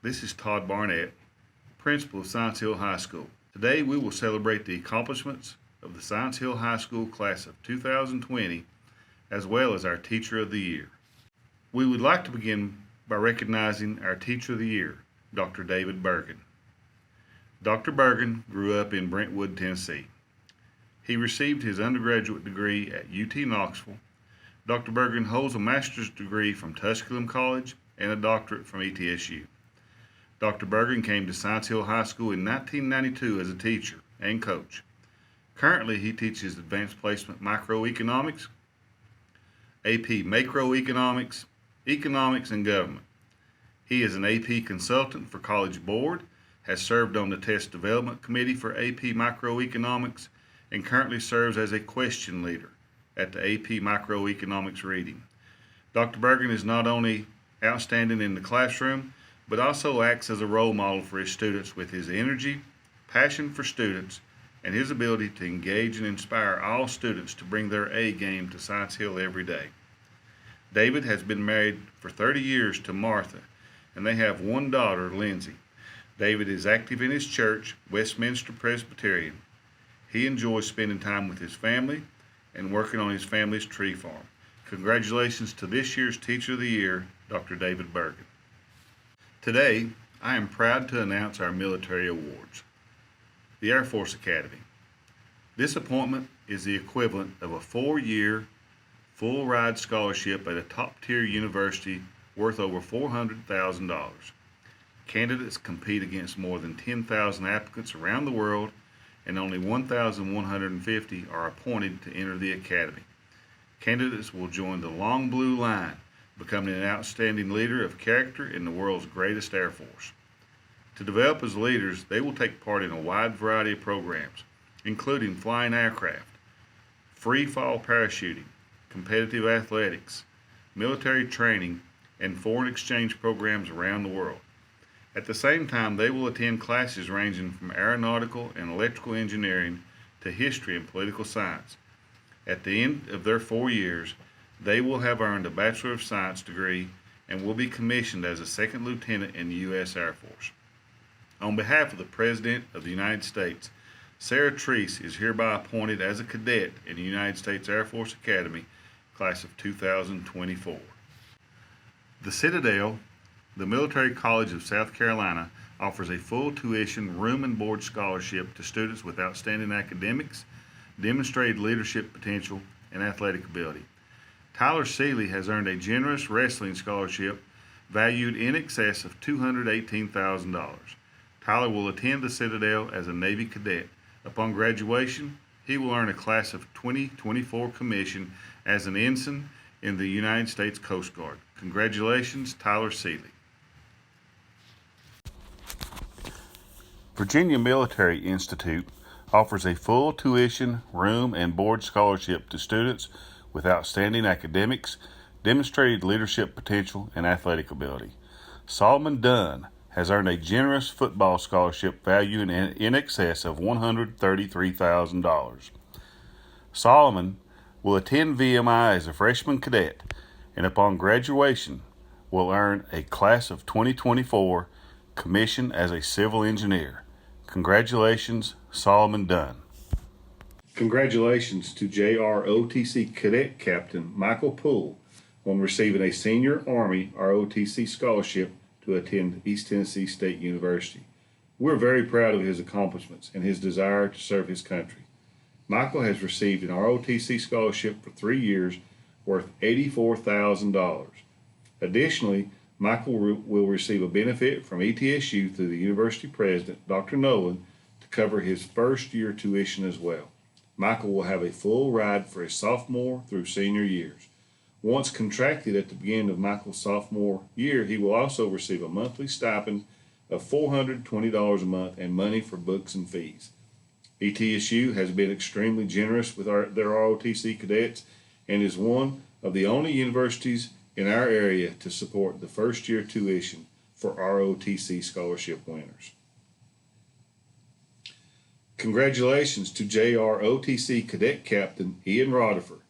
This is Todd Barnett, Principal of Science Hill High School. Today we will celebrate the accomplishments of the Science Hill High School class of 2020 as well as our Teacher of the Year. We would like to begin by recognizing our Teacher of the Year, Dr. David Bergen. Dr. Bergen grew up in Brentwood, Tennessee. He received his undergraduate degree at UT Knoxville. Dr. Bergen holds a master's degree from Tusculum College and a doctorate from ETSU. Dr. Bergen came to Science Hill High School in 1992 as a teacher and coach. Currently, he teaches Advanced Placement Microeconomics, AP Macroeconomics, Economics, and Government. He is an AP consultant for College Board, has served on the Test Development Committee for AP Microeconomics, and currently serves as a question leader at the AP Microeconomics reading. Dr. Bergen is not only outstanding in the classroom, but also acts as a role model for his students with his energy, passion for students, and his ability to engage and inspire all students to bring their A game to Science Hill every day. David has been married for 30 years to Martha, and they have one daughter, Lindsay. David is active in his church, Westminster Presbyterian. He enjoys spending time with his family and working on his family's tree farm. Congratulations to this year's Teacher of the Year, Dr. David Bergen. Today, I am proud to announce our military awards. The Air Force Academy. This appointment is the equivalent of a 4-year, full-ride scholarship at a top-tier university worth over $400,000. Candidates compete against more than 10,000 applicants around the world, and only 1,150 are appointed to enter the academy. Candidates will join the Long Blue Line, becoming an outstanding leader of character in the world's greatest Air Force. To develop as leaders, they will take part in a wide variety of programs, including flying aircraft, free fall parachuting, competitive athletics, military training, and foreign exchange programs around the world. At the same time, they will attend classes ranging from aeronautical and electrical engineering to history and political science. At the end of their 4 years, they will have earned a Bachelor of Science degree and will be commissioned as a second lieutenant in the U.S. Air Force. On behalf of the President of the United States, Sarah Treese is hereby appointed as a cadet in the United States Air Force Academy, class of 2024. The Citadel, the Military College of South Carolina, offers a full tuition room and board scholarship to students with outstanding academics, demonstrated leadership potential, and athletic ability. Tyler Seeley has earned a generous wrestling scholarship valued in excess of $218,000. Tyler will attend the Citadel as a Navy cadet. Upon graduation, he will earn a class of 2024 commission as an ensign in the United States Coast Guard. Congratulations, Tyler Seeley. Virginia Military Institute offers a full tuition, room, and board scholarship to students with outstanding academics, demonstrated leadership potential, and athletic ability. Solomon Dunn has earned a generous football scholarship valued in excess of $133,000. Solomon will attend VMI as a freshman cadet, and upon graduation will earn a class of 2024 commission as a civil engineer. Congratulations, Solomon Dunn. Congratulations to JROTC Cadet Captain Michael Poole on receiving a Senior Army ROTC scholarship to attend East Tennessee State University. We're very proud of his accomplishments and his desire to serve his country. Michael has received an ROTC scholarship for 3 years worth $84,000. Additionally, Michael will receive a benefit from ETSU through the University President, Dr. Nolan, to cover his first year tuition as well. Michael will have a full ride for his sophomore through senior years. Once contracted at the beginning of Michael's sophomore year, he will also receive a monthly stipend of $420 a month and money for books and fees. ETSU has been extremely generous with their ROTC cadets and is one of the only universities in our area to support the first year tuition for ROTC scholarship winners. Congratulations to JROTC Cadet Captain Ian Roddifer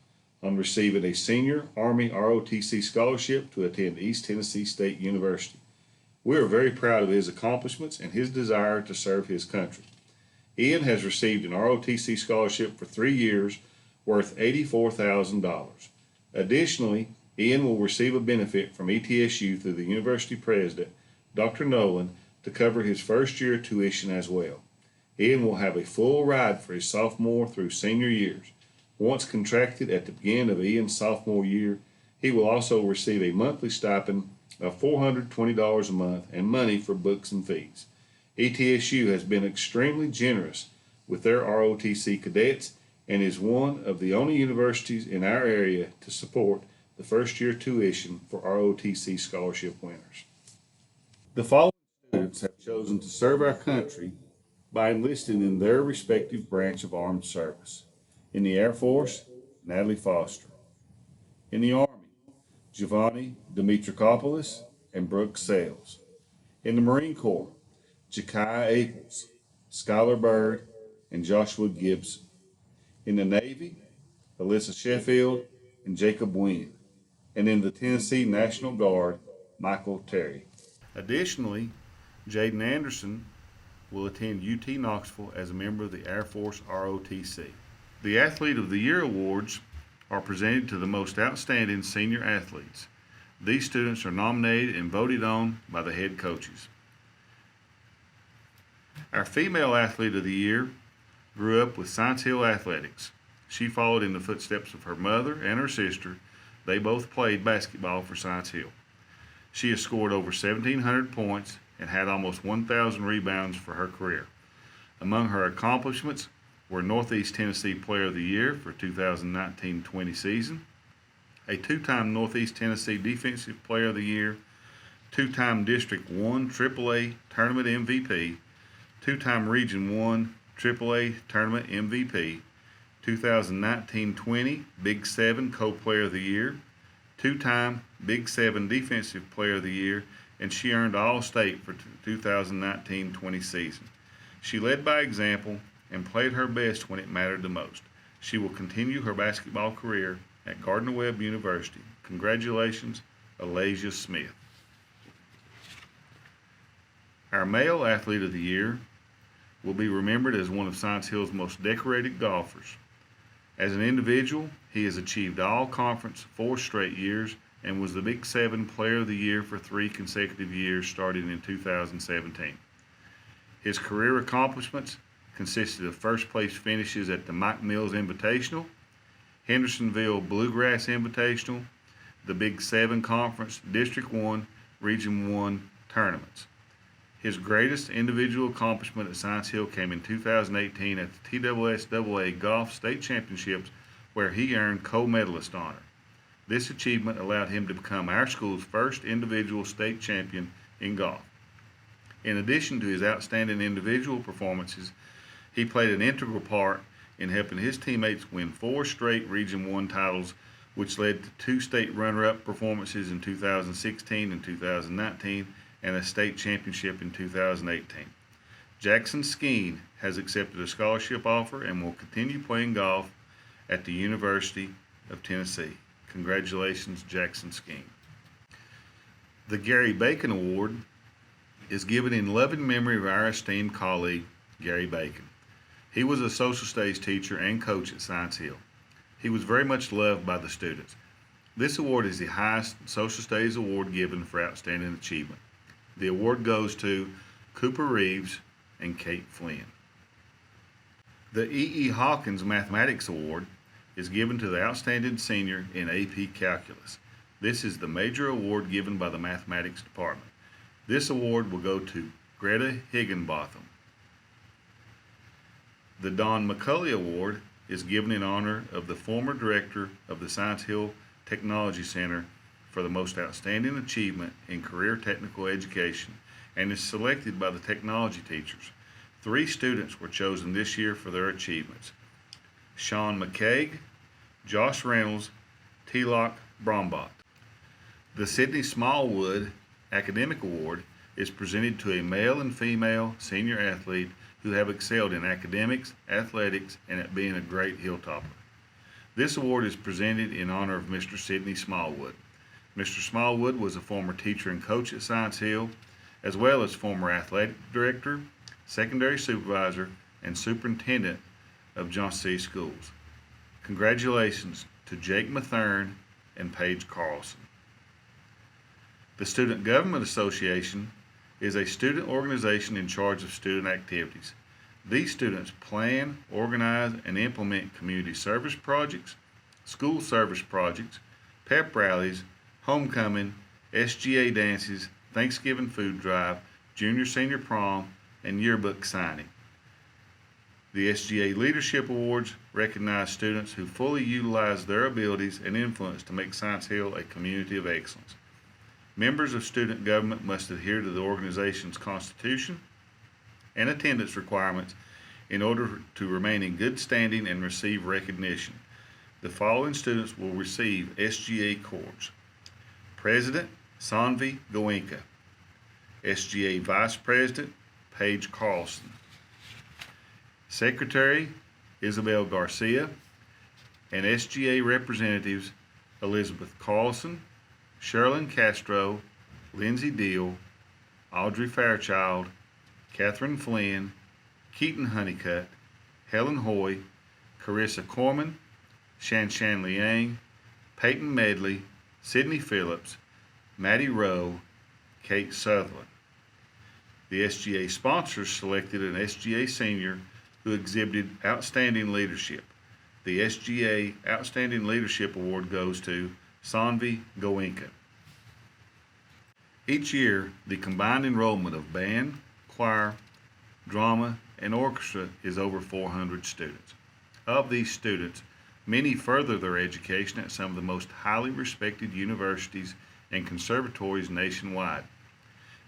on receiving a Senior Army ROTC scholarship to attend East Tennessee State University. We are very proud of his accomplishments and his desire to serve his country. Ian has received an ROTC scholarship for 3 years worth $84,000. Additionally, Ian will receive a benefit from ETSU through the university president, Dr. Nolan, to cover his first year tuition as well. Ian will have a full ride for his sophomore through senior years. Once contracted at the beginning of Ian's sophomore year, he will also receive a monthly stipend of $420 a month and money for books and fees. ETSU has been extremely generous with their ROTC cadets and is one of the only universities in our area to support the first year tuition for ROTC scholarship winners. The following students have chosen to serve our country by enlisting in their respective branch of armed service. In the Air Force, Natalie Foster. In the Army, Giovanni Dimitrikopoulos and Brooke Sales. In the Marine Corps, Ja'Kai Aples, Skylar Bird, and Joshua Gibson. In the Navy, Alyssa Sheffield and Jacob Wynn. And in the Tennessee National Guard, Michael Terry. Additionally, Jaden Anderson will attend UT Knoxville as a member of the Air Force ROTC. The Athlete of the Year awards are presented to the most outstanding senior athletes. These students are nominated and voted on by the head coaches. Our Female Athlete of the Year grew up with Science Hill Athletics. She followed in the footsteps of her mother and her sister. They both played basketball for Science Hill. She has scored over 1,700 points and had almost 1,000 rebounds for her career. Among her accomplishments were Northeast Tennessee Player of the Year for 2019-20 season, a 2-time Northeast Tennessee Defensive Player of the Year, 2-time District 1 AAA Tournament MVP, 2-time Region 1 AAA Tournament MVP, 2019-20 Big 7 Co-Player of the Year, 2-time Big 7 Defensive Player of the Year, and she earned All-State for 2019-20 season. She led by example and played her best when it mattered the most. She will continue her basketball career at Gardner-Webb University. Congratulations, Alasia Smith. Our Male Athlete of the Year will be remembered as one of Science Hill's most decorated golfers. As an individual, he has achieved all-conference 4 straight years and was the Big 7 Player of the Year for 3 consecutive years starting in 2017. His career accomplishments consisted of first-place finishes at the Mike Mills Invitational, Hendersonville Bluegrass Invitational, the Big 7 Conference District 1, Region 1 tournaments. His greatest individual accomplishment at Science Hill came in 2018 at the TSSAA Golf State Championships, where he earned co-medalist honor. This achievement allowed him to become our school's first individual state champion in golf. In addition to his outstanding individual performances, he played an integral part in helping his teammates win 4 straight Region 1 titles, which led to 2 state runner-up performances in 2016 and 2019, and a state championship in 2018. Jackson Skeen has accepted a scholarship offer and will continue playing golf at the University of Tennessee. Congratulations, Jackson Skeen. The Gary Bacon Award is given in loving memory of our esteemed colleague, Gary Bacon. He was a social studies teacher and coach at Science Hill. He was very much loved by the students. This award is the highest social studies award given for outstanding achievement. The award goes to Cooper Reeves and Kate Flynn. The E. Hawkins Mathematics Award is given to the outstanding senior in AP Calculus. This is the major award given by the Mathematics Department. This award will go to Greta Higginbotham. The Don McCulley Award is given in honor of the former director of the Science Hill Technology Center for the most outstanding achievement in career technical education and is selected by the technology teachers. 3 students were chosen this year for their achievements: Sean McCaig, Josh Reynolds, T-Lock Brombach. The Sidney Smallwood Academic Award is presented to a male and female senior athlete who have excelled in academics, athletics, and at being a great hilltopper. This award is presented in honor of Mr. Sidney Smallwood. Mr. Smallwood was a former teacher and coach at Science Hill, as well as former athletic director, secondary supervisor, and superintendent of Johnson City Schools. Congratulations to Jake Mathern and Paige Carlson. The Student Government Association is a student organization in charge of student activities. These students plan, organize, and implement community service projects, school service projects, pep rallies, homecoming, SGA dances, Thanksgiving food drive, junior-senior prom, and yearbook signing. The SGA Leadership Awards recognize students who fully utilize their abilities and influence to make Science Hill a community of excellence. Members of student government must adhere to the organization's constitution and attendance requirements in order to remain in good standing and receive recognition. The following students will receive SGA cords: President Sanvi Goenka, SGA Vice President Paige Carlson, Secretary Isabel Garcia, and SGA Representatives Elizabeth Carlson, Sherilyn Castro, Lindsay Deal, Audrey Fairchild, Catherine Flynn, Keaton Honeycutt, Helen Hoy, Carissa Corman, Shanshan Liang, Peyton Medley, Sidney Phillips, Maddie Rowe, Kate Sutherland. The SGA sponsors selected an SGA senior who exhibited outstanding leadership. The SGA Outstanding Leadership Award goes to Sanvi Goenka. Each year, the combined enrollment of band, choir, drama, and orchestra is over 400 students. Of these students, many further their education at some of the most highly respected universities and conservatories nationwide.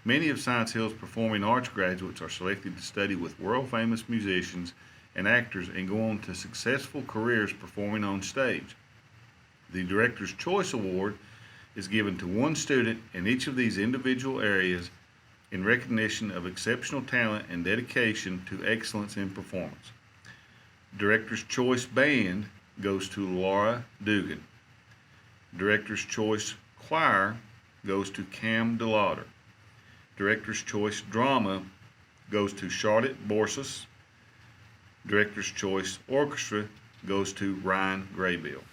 Many of Science Hill's performing arts graduates are selected to study with world-famous musicians and actors and go on to successful careers performing on stage. The Director's Choice Award is given to one student in each of these individual areas in recognition of exceptional talent and dedication to excellence in performance. Director's Choice Band goes to Laura Dugan. Director's Choice Choir goes to Cam DeLauder. Director's Choice Drama goes to Charlotte Borsas. Director's Choice Orchestra goes to Ryan Graybill.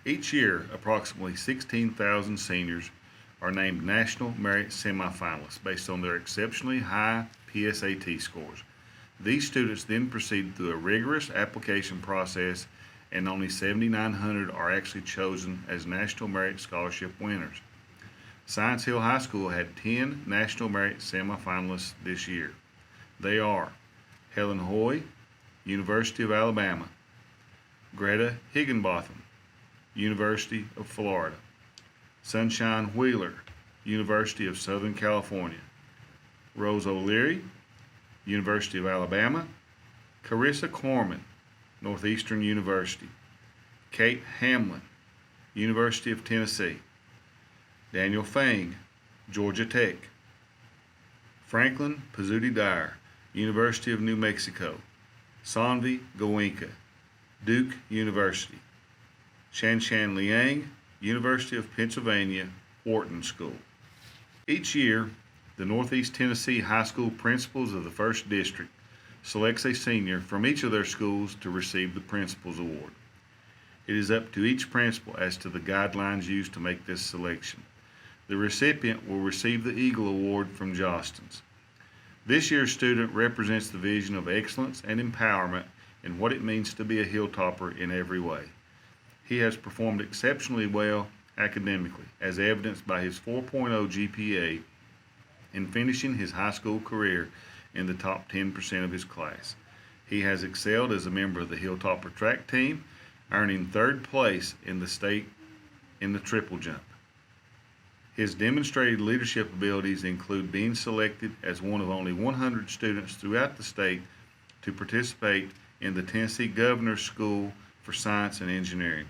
Each year, approximately 16,000 seniors are named National Merit Semi-Finalists based on their exceptionally high PSAT scores. These students then proceed through a rigorous application process, and only 7,900 are actually chosen as National Merit Scholarship winners. Science Hill High School had 10 National Merit Semi-Finalists this year. They are Helen Hoy, University of Alabama; Greta Higginbotham, University of Florida; Sunshine Wheeler, University of Southern California; Rose O'Leary, University of Alabama; Carissa Corman, Northeastern University; Kate Hamlin, University of Tennessee; Daniel Fang, Georgia Tech; Franklin Pizzuti Dyer, University of New Mexico; Sanvi Goenka, Duke University; Shanshan Liang, University of Pennsylvania, Wharton School. Each year, the Northeast Tennessee High School Principals of the First District selects a senior from each of their schools to receive the Principal's Award. It is up to each principal as to the guidelines used to make this selection. The recipient will receive the Eagle Award from Jostens. This year's student represents the vision of excellence and empowerment in what it means to be a hilltopper in every way. He has performed exceptionally well academically, as evidenced by his 4.0 GPA in finishing his high school career in the top 10% of his class. He has excelled as a member of the Hilltopper track team, earning third place in the state in the triple jump. His demonstrated leadership abilities include being selected as one of only 100 students throughout the state to participate in the Tennessee Governor's School for Science and Engineering.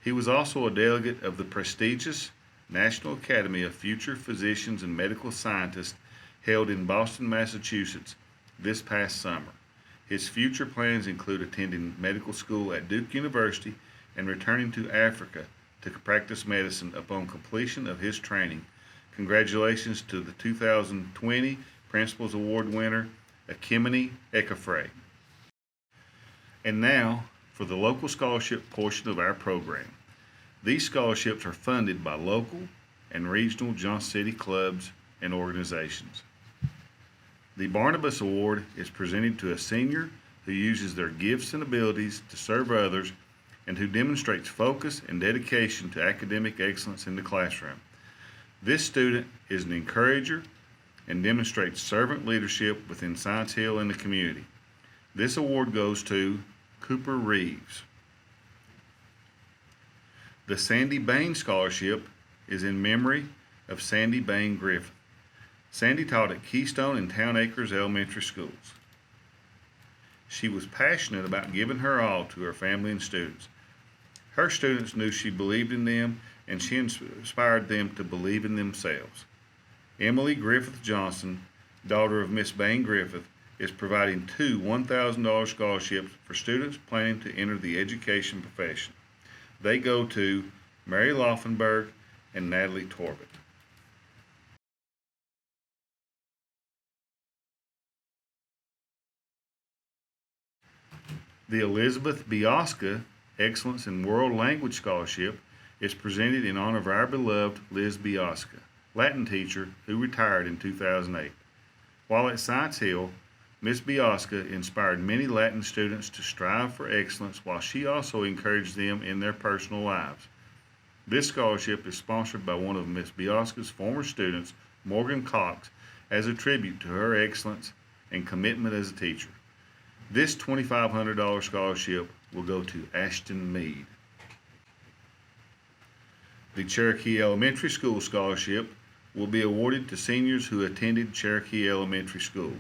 He was also a delegate of the prestigious National Academy of Future Physicians and Medical Scientists held in Boston, Massachusetts this past summer. His future plans include attending medical school at Duke University and returning to Africa to practice medicine upon completion of his training. Congratulations to the 2020 Principals Award winner, Akimini Ekafre. And now for the local scholarship portion of our program. These scholarships are funded by local and regional Johnson City clubs and organizations. The Barnabas Award is presented to a senior who uses their gifts and abilities to serve others and who demonstrates focus and dedication to academic excellence in the classroom. This student is an encourager and demonstrates servant leadership within Science Hill and the community. This award goes to Cooper Reeves. The Sandy Bayne Scholarship is in memory of Sandy Bayne Griffith. Sandy taught at Keystone and Towne Acres Elementary Schools. She was passionate about giving her all to her family and students. Her students knew she believed in them, and she inspired them to believe in themselves. Emily Griffith Johnson, daughter of Miss Bayne Griffith, is providing 2 $1,000 scholarships for students planning to enter the education profession. They go to Mary Laufenberg and Natalie Torbett. The Elizabeth Biosca Excellence in World Language Scholarship is presented in honor of our beloved Liz Biosca, Latin teacher who retired in 2008. While at Science Hill, Ms. Biosca inspired many Latin students to strive for excellence while she also encouraged them in their personal lives. This scholarship is sponsored by one of Ms. Biosca's former students, Morgan Cox, as a tribute to her excellence and commitment as a teacher. This $2,500 scholarship will go to Ashton Mead. The Cherokee Elementary School Scholarship will be awarded to seniors who attended Cherokee Elementary School.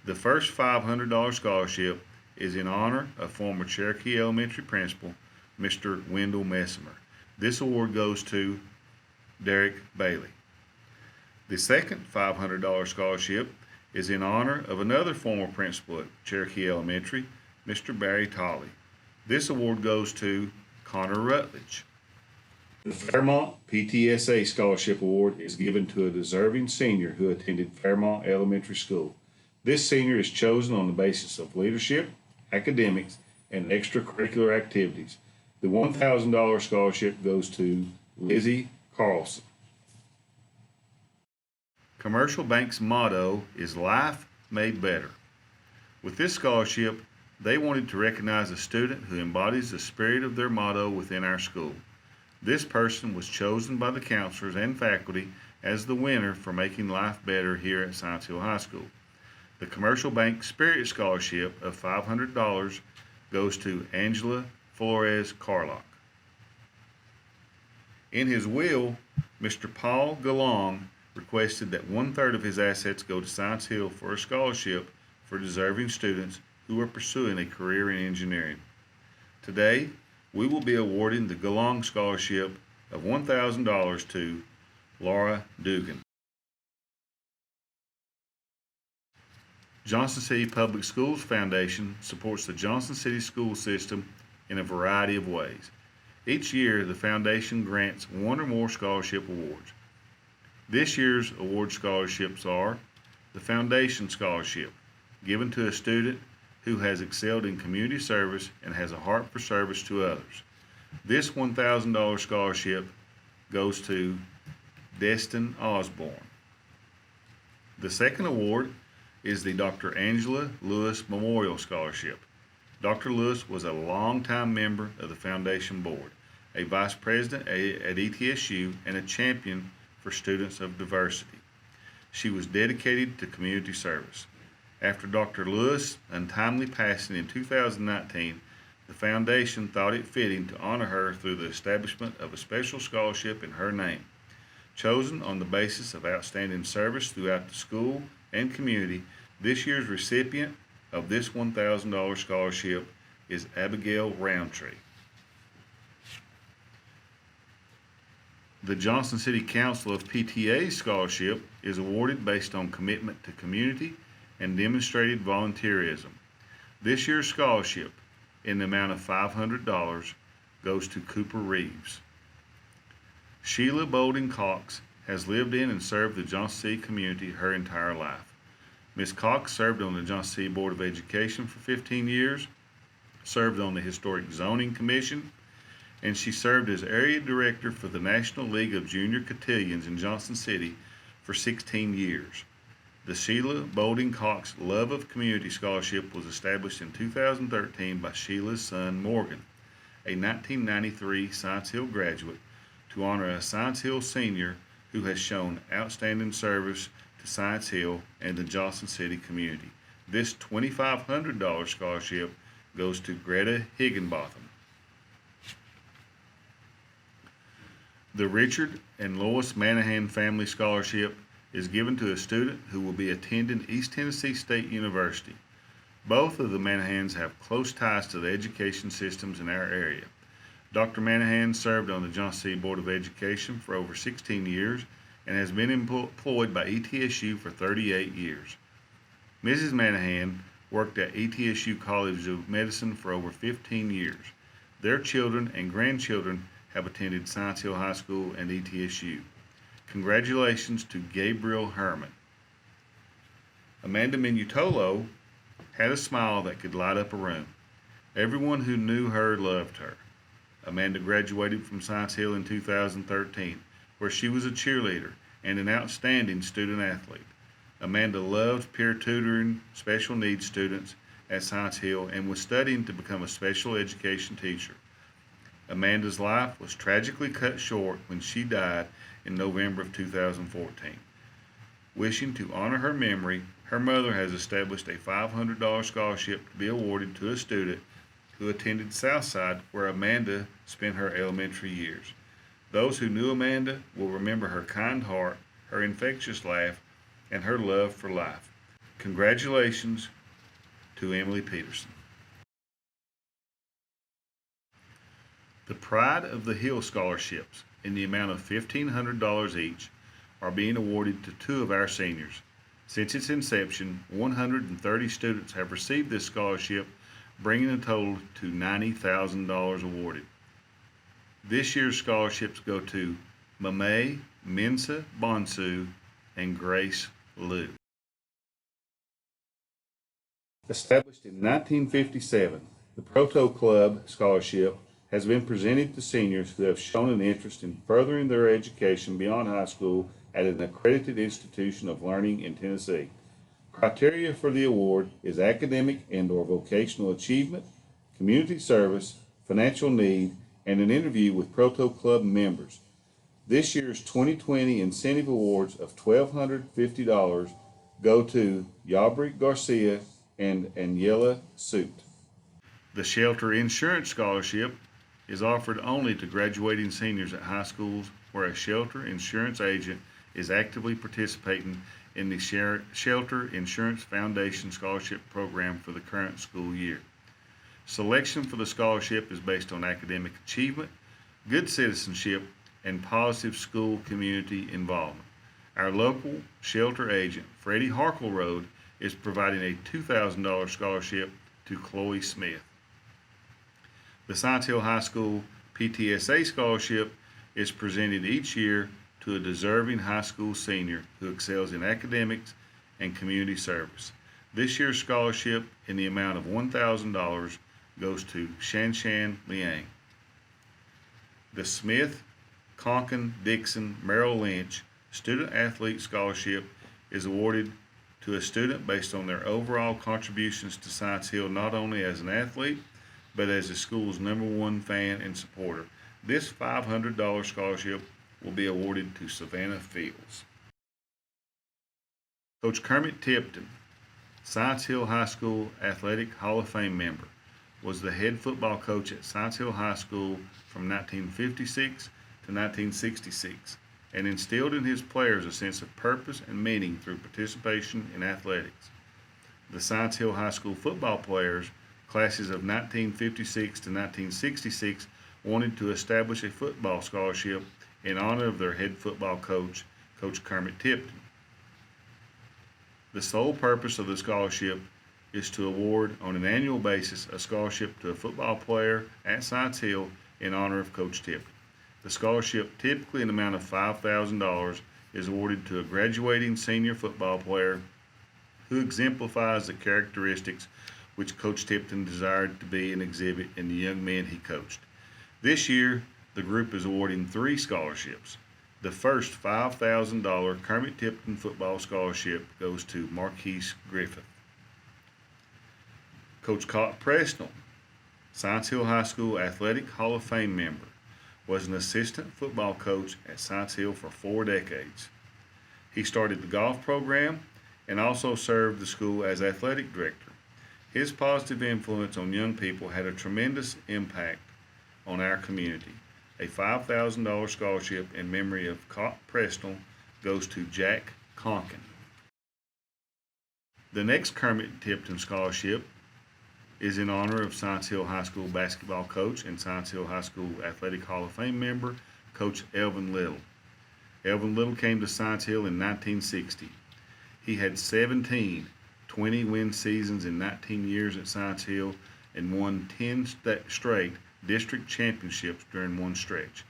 The first $500 scholarship is in honor of former Cherokee Elementary Principal, Mr. Wendell Messimer. This award goes to Derek Bailey. The second $500 scholarship is in honor of another former principal at Cherokee Elementary, Mr. Barry Tolley. This award goes to Connor Rutledge. The Fairmont PTSA Scholarship Award is given to a deserving senior who attended Fairmont Elementary School. This senior is chosen on the basis of leadership, academics, and extracurricular activities. The $1,000 scholarship goes to Lizzie Carlson. Commercial Bank's motto is Life Made Better. With this scholarship, they wanted to recognize a student who embodies the spirit of their motto within our school. This person was chosen by the counselors and faculty as the winner for making life better here at Science Hill High School. The Commercial Bank Spirit Scholarship of $500 goes to Angela Flores Carlock. In his will, Mr. Paul Galong requested that 1/3 of his assets go to Science Hill for a scholarship for deserving students who are pursuing a career in engineering. Today, we will be awarding the Galong Scholarship of $1,000 to Laura Dugan. Johnson City Public Schools Foundation supports the Johnson City school system in a variety of ways. Each year, the foundation grants one or more scholarship awards. This year's award scholarships are the Foundation Scholarship, given to a student who has excelled in community service and has a heart for service to others. This $1,000 scholarship goes to Destin Osborne. The second award is the Dr. Angela Lewis Memorial Scholarship. Dr. Lewis was a longtime member of the Foundation Board, a vice president at ETSU, and a champion for students of diversity. She was dedicated to community service. After Dr. Lewis' untimely passing in 2019, the Foundation thought it fitting to honor her through the establishment of a special scholarship in her name. Chosen on the basis of outstanding service throughout the school and community, this year's recipient of this $1,000 scholarship is Abigail Roundtree. The Johnson City Council of PTAs Scholarship is awarded based on commitment to community and demonstrated volunteerism. This year's scholarship, in the amount of $500, goes to Cooper Reeves. Sheila Bolden Cox has lived in and served the Johnson City community her entire life. Ms. Cox served on the Johnson City Board of Education for 15 years, served on the Historic Zoning Commission, and she served as area director for the National League of Junior Cotillions in Johnson City for 16 years. The Sheila Boulding Cox Love of Community Scholarship was established in 2013 by Sheila's son Morgan, a 1993 Science Hill graduate, to honor a Science Hill senior who has shown outstanding service to Science Hill and the Johnson City community. This $2,500 scholarship goes to Greta Higginbotham. The Richard and Lois Manahan Family Scholarship is given to a student who will be attending East Tennessee State University. Both of the Manahans have close ties to the education systems in our area. Dr. Manahan served on the Johnson City Board of Education for over 16 years and has been employed by ETSU for 38 years. Mrs. Manahan worked at ETSU College of Medicine for over 15 years. Their children and grandchildren have attended Science Hill High School and ETSU. Congratulations to Gabriel Herman. Amanda Minutolo had a smile that could light up a room. Everyone who knew her loved her. Amanda graduated from Science Hill in 2013, where she was a cheerleader and an outstanding student athlete. Amanda loved peer tutoring special needs students at Science Hill and was studying to become a special education teacher. Amanda's life was tragically cut short when she died in November of 2014. Wishing to honor her memory, her mother has established a $500 scholarship to be awarded to a student who attended Southside, where Amanda spent her elementary years. Those who knew Amanda will remember her kind heart, her infectious laugh, and her love for life. Congratulations to Emily Peterson. The Pride of the Hill scholarships, in the amount of $1,500 each, are being awarded to two of our seniors. Since its inception, 130 students have received this scholarship, bringing the total to $90,000 awarded. This year's scholarships go to Mame Mensa Bonsu and Grace Liu. Established in 1957, the Proto Club Scholarship has been presented to seniors who have shown an interest in furthering their education beyond high school at an accredited institution of learning in Tennessee. Criteria for the award is academic and/or vocational achievement, community service, financial need, and an interview with Proto Club members. This year's 2020 incentive awards of $1,250 go to Yabri Garcia and Aniela Suit. The Shelter Insurance Scholarship is offered only to graduating seniors at high schools where a shelter insurance agent is actively participating in the Shelter Insurance Foundation Scholarship Program for the current school year. Selection for the scholarship is based on academic achievement, good citizenship, and positive school community involvement. Our local shelter agent, Freddie Harkleroad, is providing a $2,000 scholarship to Chloe Smith. The Science Hill High School PTSA scholarship is presented each year to a deserving high school senior who excels in academics and community service. This year's scholarship in the amount of $1,000 goes to Shanshan Liang. The Smith, Conkin, Dixon, Merrill, Lynch Student Athlete Scholarship is awarded to a student based on their overall contributions to Science Hill, not only as an athlete, but as the school's #1 fan and supporter. This $500 scholarship will be awarded to Savannah Fields. Coach Kermit Tipton, Science Hill High School Athletic Hall of Fame member, was the head football coach at Science Hill High School from 1956 to 1966 and instilled in his players a sense of purpose and meaning through participation in athletics. The Science Hill High School football players, classes of 1956 to 1966, wanted to establish a football scholarship in honor of their head football coach, Coach Kermit Tipton. The sole purpose of the scholarship is to award on an annual basis a scholarship to a football player at Science Hill in honor of Coach Tipton. The scholarship, typically an amount of $5,000, is awarded to a graduating senior football player who exemplifies the characteristics which Coach Tipton desired to be an exhibit in the young men he coached. This year, the group is awarding 3 scholarships. The first $5,000 Kermit Tipton football scholarship goes to Marquise Griffith. Coach Cott Presnell, Science Hill High School Athletic Hall of Fame member, was an assistant football coach at Science Hill for 4 decades. He started the golf program and also served the school as athletic director. His positive influence on young people had a tremendous impact on our community. A $5,000 scholarship in memory of Cott Presnell goes to Jack Conkin. The next Kermit Tipton scholarship is in honor of Science Hill High School basketball coach and Science Hill High School Athletic Hall of Fame member, Coach Elvin Little. Elvin Little came to Science Hill in 1960. He had 17 20-win seasons in 19 years at Science Hill and won 10 straight district championships during one stretch.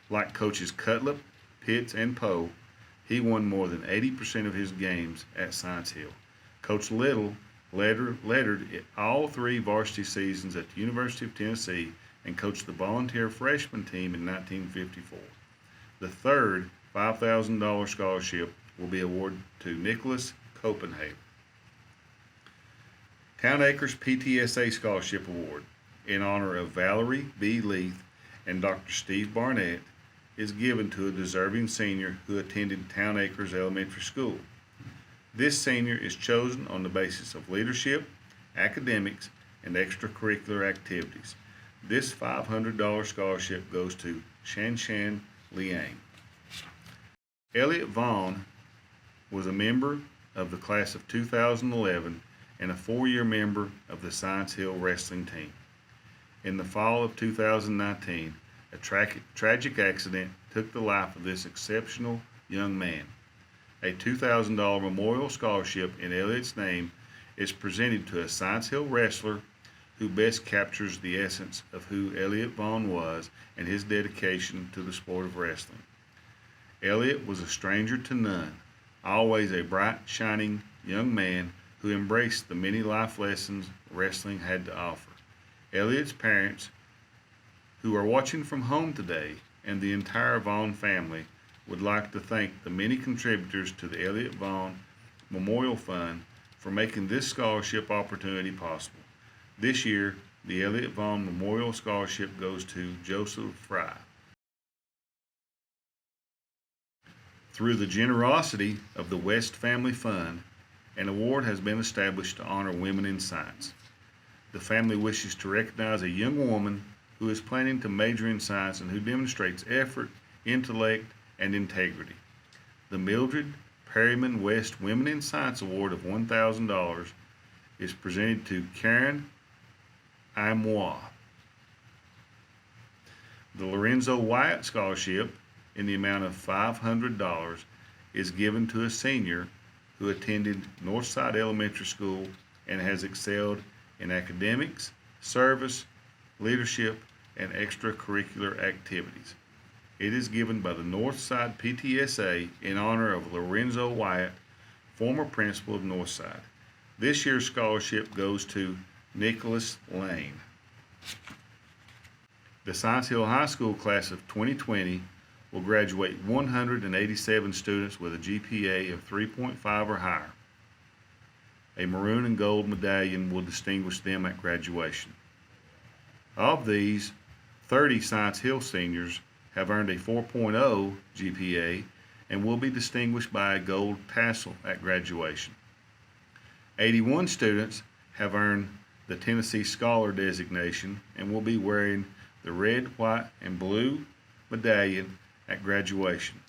Like coaches Cutlip, Pitts, and Poe, he won more than 80% of his games at Science Hill. Coach Little lettered all 3 varsity seasons at the University of Tennessee and coached the volunteer freshman team in 1954. The third $5,000 scholarship will be awarded to Nicholas Copenhagen. Town Acres PTSA Scholarship Award in honor of Valerie B. Leith and Dr. Steve Barnett is given to a deserving senior who attended Town Acres Elementary School. This senior is chosen on the basis of leadership, academics, and extracurricular activities. This $500 scholarship goes to Shanshan Liang. Elliot Vaughn was a member of the class of 2011 and a 4-year member of the Science Hill wrestling team. In the fall of 2019, a tragic accident took the life of this exceptional young man. A $2,000 memorial scholarship in Elliot's name is presented to a Science Hill wrestler who best captures the essence of who Elliot Vaughn was and his dedication to the sport of wrestling. Elliot was a stranger to none, always a bright, shining young man who embraced the many life lessons wrestling had to offer. Elliot's parents, who are watching from home today, and the entire Vaughn family would like to thank the many contributors to the Elliot Vaughn Memorial Fund for making this scholarship opportunity possible. This year, the Elliot Vaughn Memorial Scholarship goes to Joseph Fry. Through the generosity of the West Family Fund, an award has been established to honor women in science. The family wishes to recognize a young woman who is planning to major in science and who demonstrates effort, intellect, and integrity. The Mildred Perryman West Women in Science Award of $1,000 is presented to Karen Amois. The Lorenzo Wyatt Scholarship in the amount of $500 is given to a senior who attended Northside Elementary School and has excelled in academics, service, leadership, and extracurricular activities. It is given by the Northside PTSA in honor of Lorenzo Wyatt, former principal of Northside. This year's scholarship goes to Nicholas Lane. The Science Hill High School class of 2020 will graduate 187 students with a GPA of 3.5 or higher. A maroon and gold medallion will distinguish them at graduation. Of these, 30 Science Hill seniors have earned a 4.0 GPA and will be distinguished by a gold tassel at graduation. 81 students have earned the Tennessee Scholar designation and will be wearing the red, white, and blue medallion at graduation.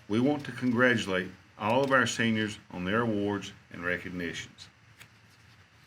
We want to congratulate all of our seniors on their awards and recognitions.